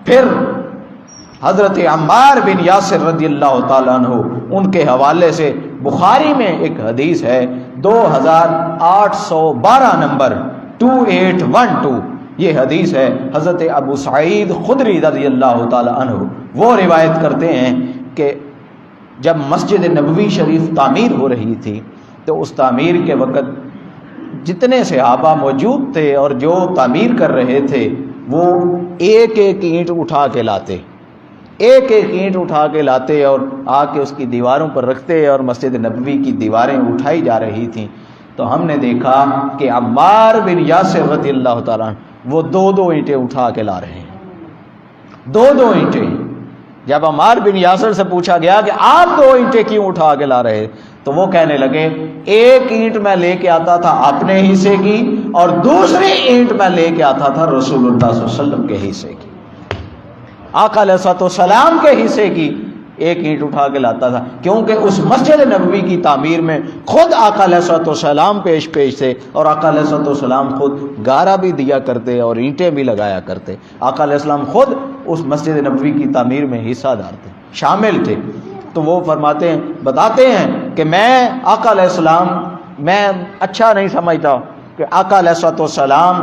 پھر حضرت عمار بن یاسر رضی اللہ تعالیٰ عنہ، ان کے حوالے سے بخاری میں ایک حدیث ہے 2812 نمبر 2812، یہ حدیث ہے حضرت ابو سعید خدری رضی اللہ تعالیٰ عنہ، وہ روایت کرتے ہیں کہ جب مسجد نبوی شریف تعمیر ہو رہی تھی تو اس تعمیر کے وقت جتنے صحابہ موجود تھے اور جو تعمیر کر رہے تھے وہ ایک ایک اینٹ اٹھا کے لاتے، ایک ایک اینٹ اٹھا کے لاتے اور آ کے اس کی دیواروں پر رکھتے، اور مسجد نبوی کی دیواریں اٹھائی جا رہی تھیں تو ہم نے دیکھا کہ عمار بن یاسر رضی اللہ تعالیٰ عنہ وہ دو دو اینٹیں اٹھا کے لا رہے ہیں، دو دو اینٹیں۔ جب عمار بن یاسر سے پوچھا گیا کہ آپ دو اینٹیں کیوں اٹھا کے لا رہے، تو وہ کہنے لگے ایک اینٹ میں لے کے آتا تھا اپنے حصے کی اور دوسری اینٹ میں لے کے آتا تھا رسول اللہ صلی اللہ علیہ وسلم کے حصے کی، آقا علیہ الصلوۃ والسلام کے حصے کی ایک اینٹ اٹھا کے لاتا تھا، کیونکہ اس مسجد نبوی کی تعمیر میں خود آقا علیہ الصلوۃ والسلام پیش تھے، اور آقا علیہ الصلوۃ والسلام خود گارا بھی دیا کرتے اور اینٹیں بھی لگایا کرتے، آقا علیہ السلام خود اس مسجد نبوی کی تعمیر میں حصہ دار تھے، شامل تھے۔ تو وہ فرماتے ہیں، بتاتے ہیں کہ میں آقا علیہ السلام میں اچھا نہیں سمجھتا کہ آقا علیہ الصلوۃ والسلام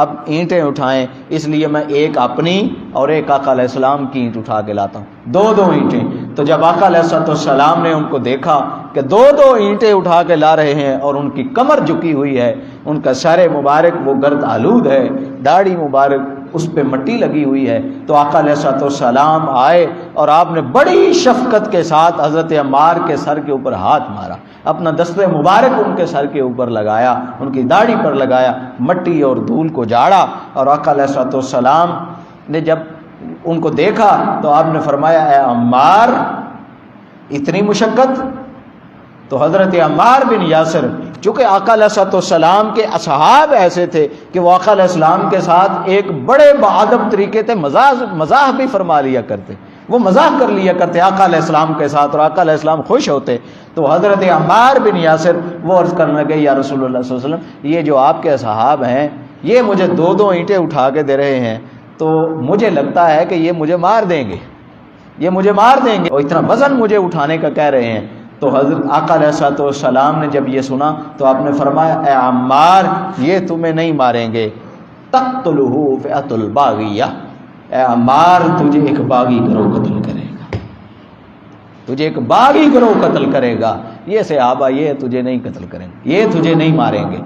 اب اینٹیں اٹھائیں، اس لیے میں ایک اپنی اور ایک آقا علیہ السلام کی اینٹ اٹھا کے لاتا ہوں، دو دو اینٹیں۔ تو جب آقا علیہ الصلوۃ والسلام نے ان کو دیکھا کہ دو دو اینٹیں اٹھا کے لا رہے ہیں اور ان کی کمر جھکی ہوئی ہے، ان کا سر مبارک وہ گرد آلود ہے، داڑھی مبارک اس پہ مٹی لگی ہوئی ہے، تو آقا علیہ الصلوۃ والسلام آئے اور آپ نے بڑی شفقت کے ساتھ حضرت عمار کے سر کے اوپر ہاتھ مارا، اپنا دست مبارک ان کے سر کے اوپر لگایا، ان کی داڑھی پر لگایا، مٹی اور دھول کو جھاڑا، اور آقا علیہ الصلوۃ والسلام نے جب ان کو دیکھا تو آپ نے فرمایا اے عمار اتنی مشقت؟ تو حضرت عمار بن یاسر چونکہ آقا علیہ الصلوۃ والسلام کے اصحاب ایسے تھے کہ وہ آقا علیہ السلام کے ساتھ ایک بڑے باادب طریقے سے مزاح بھی فرما لیا کرتے، وہ مزاح کر لیا کرتے آقا علیہ السلام کے ساتھ، اور آقا علیہ السلام خوش ہوتے۔ تو حضرت عمار بن یاسر وہ عرض کرنے لگے یا رسول اللہ صلی اللہ علیہ وسلم، یہ جو آپ کے اصحاب ہیں یہ مجھے دو دو اینٹیں اٹھا کے دے رہے ہیں، تو مجھے لگتا ہے کہ یہ مجھے مار دیں گے، یہ مجھے مار دیں گے، اور اتنا وزن مجھے اٹھانے کا کہہ رہے ہیں۔ تو حضرت آقا علیہ الصلوۃ والسلام نے جب یہ سنا تو آپ نے فرمایا اے عمار یہ تمہیں نہیں ماریں گے، تقتلہ فئۃ الباغیہ، اے عمار تجھے ایک باغی گروہ قتل کرے گا، تجھے ایک باغی گروہ قتل کرے گا، یہ صحابہ یہ تجھے نہیں قتل کریں گے، یہ تجھے نہیں ماریں گے۔